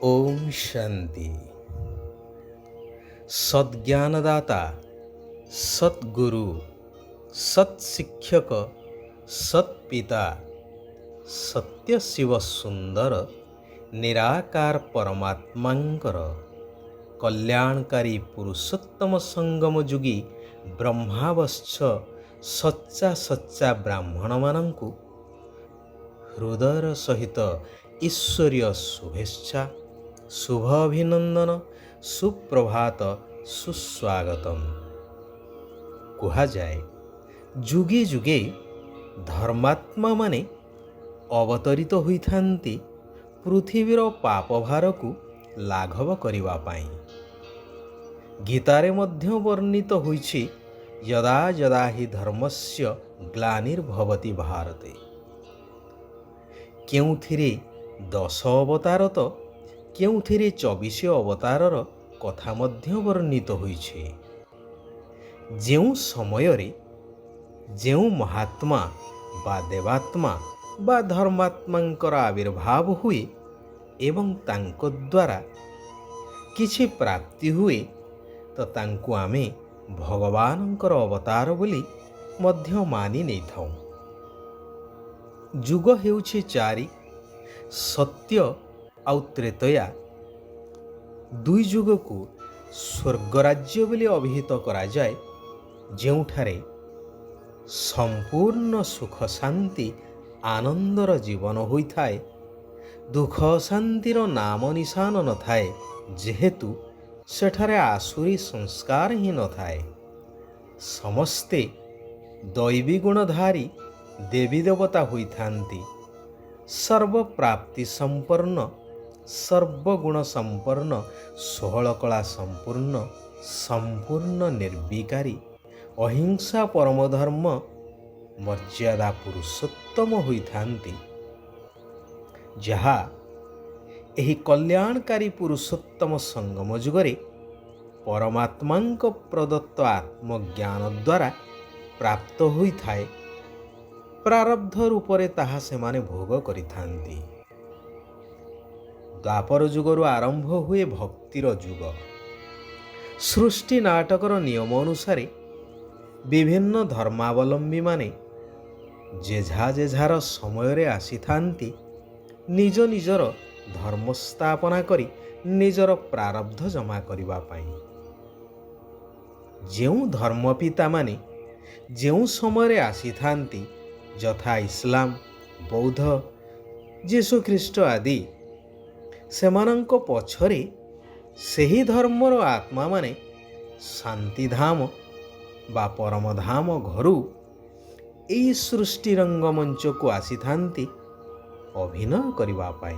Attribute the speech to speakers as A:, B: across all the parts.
A: ओम शांति। सद्ज्ञानदाता, सद्गुरु, सत्शिक्षक, सत्पिता, सत्य शिव सुंदर निराकार परमात्मांकर कल्याणकारी पुरुषोत्तम संगम जुगी ब्रह्मावश्च सच्चा सच्चा ब्राह्मण मानंकु हृदयर सहित ईश्वरीय शुभेच्छा, शुभ अभिनंदन, सुप्रभात, सुस्वागतम। कुहाଯାଏ जुगे जुगे धर्मात्मा माने अवतरित होइथांती पृथिवीर पापभार को लाघव करिवा पाई। गीतारे मध्य वर्णित होइछि यदा यदा हि धर्मस्य ग्लानिर्भवति भारते। केउथिरे 10 अवतार तो केउथिरे 24 अवतारर कथा मध्य वर्णित होइछि। जेउ समयरे जेउ महात्मा बा देवात्मा बा धर्मात्मांकर आविर्भाव हुए एवं तांको द्वारा किछि प्राप्ति हुए तो तांको आमे भगवानंकर अवतार बोली मध्य मानि नै थाउ। जुग हेउछि 4, सत्य आउ त्रेतया। दुई जुग को स्वर्गराज्य बोली अभिहित करा जाए, जेउठारे संपूर्ण सुख शांति आनंदर जीवन होइथाए, दुख शांतिर नाम निशान न थाए, जेहेतु सेठारे आसुरी संस्कार ही न थाए। समस्ते दैवी गुणधारी देवी देवता होइथांती। सर्व प्राप्ति संपन्न, सर्वगुण संपन्न, 16 कला संपूर्ण, संपूर्ण निर्विकारी, अहिंसा परमधर्म, मर्यादा पुरुषोत्तम होइथांती। जहा एही कल्याणकारी पुरुषोत्तम संगम जुगरे परमात्मांक प्रदत्त आत्मज्ञान द्वारा प्राप्त होइथाए, प्रारब्ध रूपरे ताहा सेमाने भोग करिथांती। द्वापर जुगरु आरंभ हुए भक्तिर जुग। सृष्टि नाटकर नियम अनुसारे विभिन्न धर्मावलंबी माने जेझा जेझार समयरे आसीथांती निज निजर धर्म स्थापना करी निजर प्रारब्ध जमा करिबा पाई। जेउ धर्मपिता माने जेउ समयरे आसीथांती यथा इस्लाम, बौद्ध, जीशु ख्रीष्ट आदि, सेमानंको पछरे सेही धर्मर आत्मा माने शांतिधाम बा परमधाम घरु एई सृष्टि रंगमंच को आसीथांती अभिनय करिबा पाई।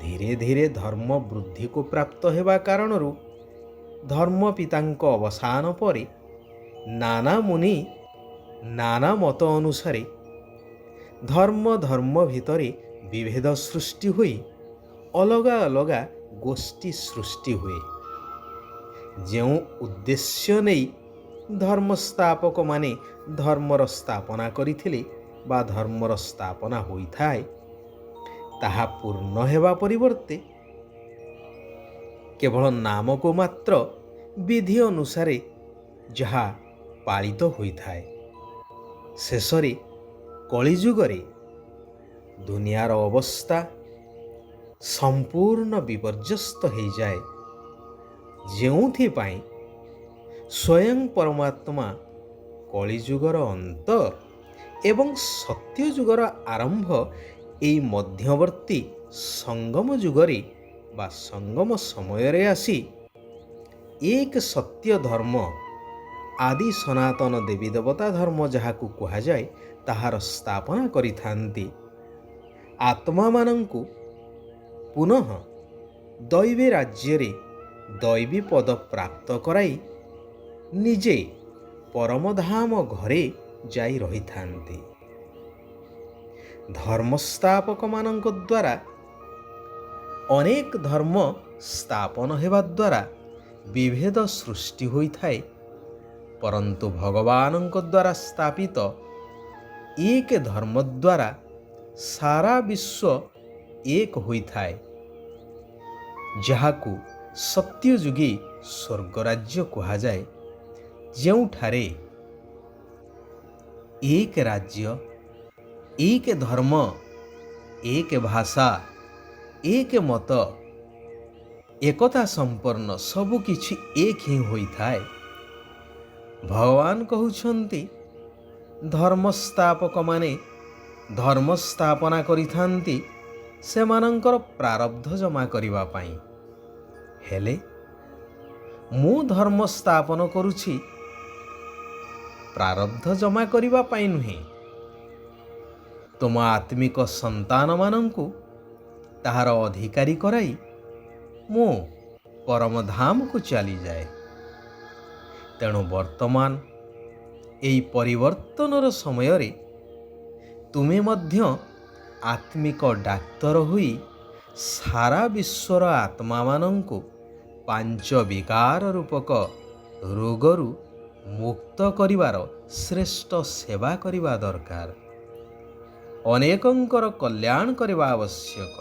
A: धीरे धीरे धर्म वृद्धि को प्राप्त हेबा कारणरू धर्म पितांको अवसान परे नाना मुनि नाना मत अनुसारे धर्म धर्म भितरे विभेद सृष्टि हुई अलगा अलगा गोष्ठी सृष्टि हुए। जेउ उद्देश्य नहीं धर्म स्थापक माने धर्मर स्थापना करिथिले बा धर्मर स्थापना होइथाए, ताहा पूर्ण हेबा परिवर्ते केवल नाम को मात्र विधि अनुसारे जहा पालित होइथाए। शेषरे कलिजुगरे दुनियार अवस्था संपूर्ण विपर्यस्त हो जाए, जेउथि पाई स्वयं परमात्मा कलिजुगर अंत एवं सत्यजुगर आरंभ एई मध्यवर्ती संगम जुगरे बा संगम समयरे आसी एक सत्य धर्म आदि सनातन देवी देवता धर्म जहाकु कहा जाए ताहार स्थापना करिथांती। आत्मा मानंकु पुनः दैवी राज्यरे दैवी पद प्राप्त कराई निजे परमधाम घरे जाई रहिथांती। धर्मस्थापक मानंक द्वारा अनेक धर्म स्थापन हेबा द्वारा विभेद सृष्टि होइथाए, परंतु भगवानंक द्वारा स्थापित एक धर्म द्वारा सारा विश्व एक होइथाए। ଯାହାକୁ ସତ୍ୟଯୁଗୀ ସ୍ୱର୍ଗରାଜ୍ୟ କୁହାଯାଏ, ଯେଉଁଠାରେ ଏକ ରାଜ୍ୟ, ଏକ ଧର୍ମ, ଏକ ଭାଷା, ଏକ ମତ, ଏକତା ସମ୍ପନ୍ନ ସବୁକିଛି ଏକ ହିଁ ହୋଇଥାଏ। ଭଗବାନ କହୁଛନ୍ତି, ଧର୍ମସ୍ଥାପକମାନେ ଧର୍ମ ସ୍ଥାପନା କରିଥାନ୍ତି ସେମାନଙ୍କର ପ୍ରାରବ୍ଧ ଜମା କରିବା ପାଇଁ। ହେଲେ ମୁଁ ଧର୍ମ ସ୍ଥାପନ କରୁଛି ପ୍ରାରବ୍ଧ ଜମା କରିବା ପାଇଁ ନୁହେଁ, ତୁମ ଆତ୍ମିକ ସନ୍ତାନମାନଙ୍କୁ ତାହାର ଅଧିକାରୀ କରାଇ ମୁଁ ପରମଧାମକୁ ଚାଲିଯାଏ। ତେଣୁ ବର୍ତ୍ତମାନ ଏହି ପରିବର୍ତ୍ତନର ସମୟରେ ତୁମେ ମଧ୍ୟ ଆତ୍ମିକ ଡାକ୍ତର ହୋଇ ସାରା ବିଶ୍ୱର ଆତ୍ମାମାନଙ୍କୁ ପାଞ୍ଚ ବିକାର ରୂପକ ରୋଗରୁ ମୁକ୍ତ କରିବାର ଶ୍ରେଷ୍ଠ ସେବା କରିବା ଦରକାର। ଅନେକଙ୍କର କଲ୍ୟାଣ କରିବା ଆବଶ୍ୟକ।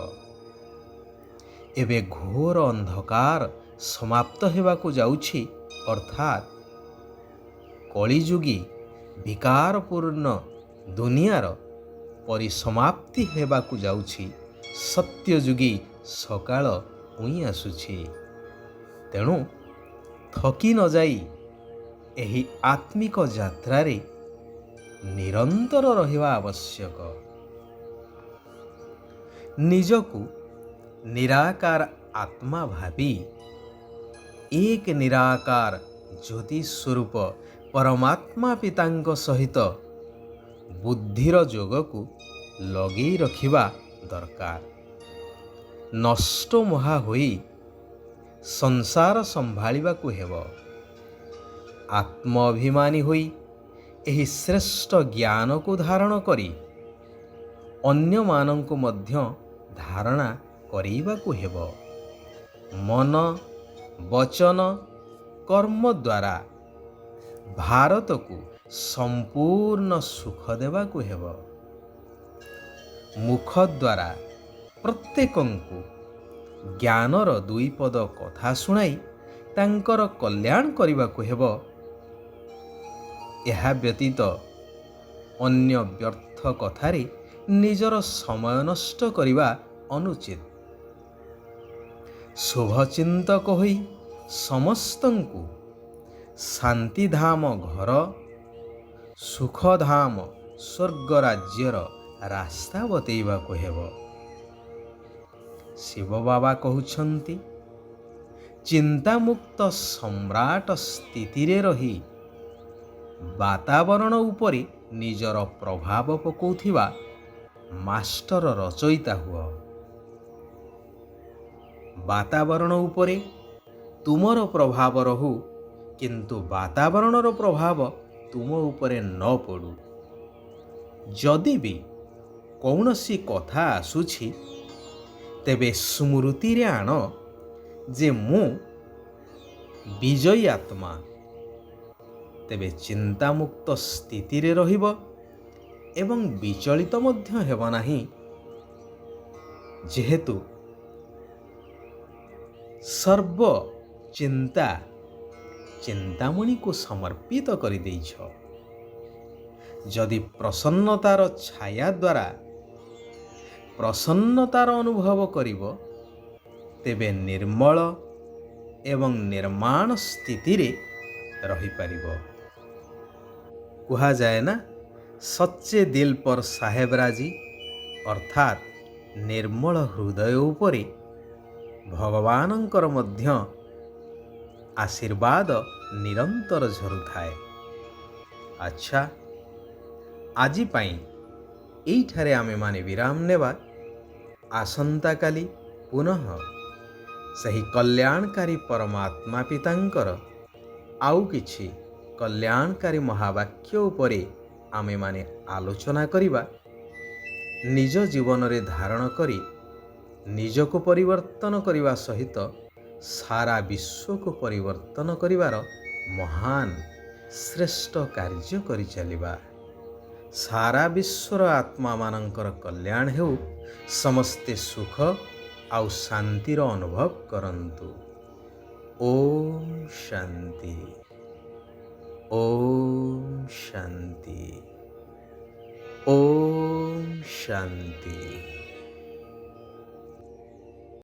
A: ଏବେ ଘୋର ଅନ୍ଧକାର ସମାପ୍ତ ହେବାକୁ ଯାଉଛି, ଅର୍ଥାତ୍ କଳିଯୁଗୀ ବିକାରପୂର୍ଣ୍ଣ ଦୁନିଆର ପରିସମାପ୍ତି ହେବାକୁ ଯାଉଛି। ସତ୍ୟଯୁଗୀ ସକାଳ ଉଇଁ ଆସୁଛି। ତେଣୁ ଥକି ନ ଯାଇ ଏହି ଆତ୍ମିକ ଯାତ୍ରାରେ ନିରନ୍ତର ରହିବା ଆବଶ୍ୟକ। ନିଜକୁ ନିରାକାର ଆତ୍ମା ଭାବି ଏକ ନିରାକାର ଜ୍ୟୋତି ସ୍ୱରୂପ ପରମାତ୍ମା ପିତାଙ୍କ ସହିତ ବୁଦ୍ଧିର ଯୋଗକୁ ଲଗେଇ ରଖିବା ଦରକାର। ନଷ୍ଟ ମହା ହୋଇ ସଂସାର ସମ୍ଭାଳିବାକୁ ହେବ। ଆତ୍ମ ଅଭିମାନୀ ହୋଇ ଏହି ଶ୍ରେଷ୍ଠ ଜ୍ଞାନକୁ ଧାରଣ କରି ଅନ୍ୟମାନଙ୍କୁ ମଧ୍ୟ ଧାରଣା କରେଇବାକୁ ହେବ। ମନ, ବଚନ, କର୍ମ ଦ୍ୱାରା ଭାରତକୁ ସମ୍ପୂର୍ଣ୍ଣ ସୁଖ ଦେବାକୁ ହେବ। ମୁଖ ଦ୍ୱାରା ପ୍ରତ୍ୟେକଙ୍କୁ ଜ୍ଞାନର ଦୁଇ ପଦ କଥା ଶୁଣାଇ ତାଙ୍କର କଲ୍ୟାଣ କରିବାକୁ ହେବ। ଏହା ବ୍ୟତୀତ ଅନ୍ୟ ବ୍ୟର୍ଥ କଥାରେ ନିଜର ସମୟ ନଷ୍ଟ କରିବା ଅନୁଚିତ। ଶୁଭଚିନ୍ତକ ହୋଇ ସମସ୍ତଙ୍କୁ ଶାନ୍ତିଧାମ ଘର, ସୁଖଧାମ ସ୍ୱର୍ଗ ରାଜ୍ୟର ରାସ୍ତା ବତେଇବାକୁ ହେବ। ଶିବ ବାବା କହୁଛନ୍ତି, ଚିନ୍ତାମୁକ୍ତ ସମ୍ରାଟ ସ୍ଥିତିରେ ରହି ବାତାବରଣ ଉପରେ ନିଜର ପ୍ରଭାବ ପକାଉଥିବା ମାଷ୍ଟର ରଚୟିତା ହୁଅ। ବାତାବରଣ ଉପରେ ତୁମର ପ୍ରଭାବ ରହୁ, କିନ୍ତୁ ବାତାବରଣର ପ୍ରଭାବ ତୁମ ଉପରେ ନ ପଡ଼ୁ। ଯଦି ବି କୌଣସି କଥା ଆସୁଛି, ତେବେ ସ୍ମୃତିରେ ଆଣ ଯେ ମୁଁ ବିଜୟୀ ଆତ୍ମା। ତେବେ ଚିନ୍ତାମୁକ୍ତ ସ୍ଥିତିରେ ରହିବ ଏବଂ ବିଚଳିତ ମଧ୍ୟ ହେବ ନାହିଁ, ଯେହେତୁ ସର୍ବ ଚିନ୍ତା ଚିନ୍ତାମଣିକୁ ସମର୍ପିତ କରିଦେଇଛ। ଯଦି ପ୍ରସନ୍ନତାର ଛାୟା ଦ୍ୱାରା ପ୍ରସନ୍ନତାର ଅନୁଭବ କରିବ, ତେବେ ନିର୍ମଳ ଏବଂ ନିର୍ମାଣ ସ୍ଥିତିରେ ରହିପାରିବ। କୁହାଯାଏ ନା, ସଚ୍ଚେ ଦିଲ ପର ସାହେବରାଜି, ଅର୍ଥାତ୍ ନିର୍ମଳ ହୃଦୟ ଉପରେ ଭଗବାନଙ୍କର ମଧ୍ୟ ଆଶୀର୍ବାଦ ନିରନ୍ତର ଝରୁଥାଏ। ଆଚ୍ଛା, ଆଜି ପାଇଁ ଏଇଠାରେ ଆମେମାନେ ବିରାମ ନେବା। ଆସନ୍ତାକାଲି ପୁନଃ ସେହି କଲ୍ୟାଣକାରୀ ପରମାତ୍ମା ପିତାଙ୍କର ଆଉ କିଛି କଲ୍ୟାଣକାରୀ ମହାବାକ୍ୟ ଉପରେ ଆମେମାନେ ଆଲୋଚନା କରିବା। ନିଜ ଜୀବନରେ ଧାରଣ କରି ନିଜକୁ ପରିବର୍ତ୍ତନ କରିବା ସହିତ ସାରା ବିଶ୍ୱକୁ ପରିବର୍ତ୍ତନ କରିବାର ମହାନ ଶ୍ରେଷ୍ଠ କାର୍ଯ୍ୟ କରିଚାଲିବା। ସାରା ବିଶ୍ୱର ଆତ୍ମାମାନଙ୍କର କଲ୍ୟାଣ ହେଉ। ସମସ୍ତେ ସୁଖ ଆଉ ଶାନ୍ତିର ଅନୁଭବ କରନ୍ତୁ। ଓମ୍ ଶାନ୍ତି, ଓମ୍ ଶାନ୍ତି, ଓମ୍ ଶାନ୍ତି।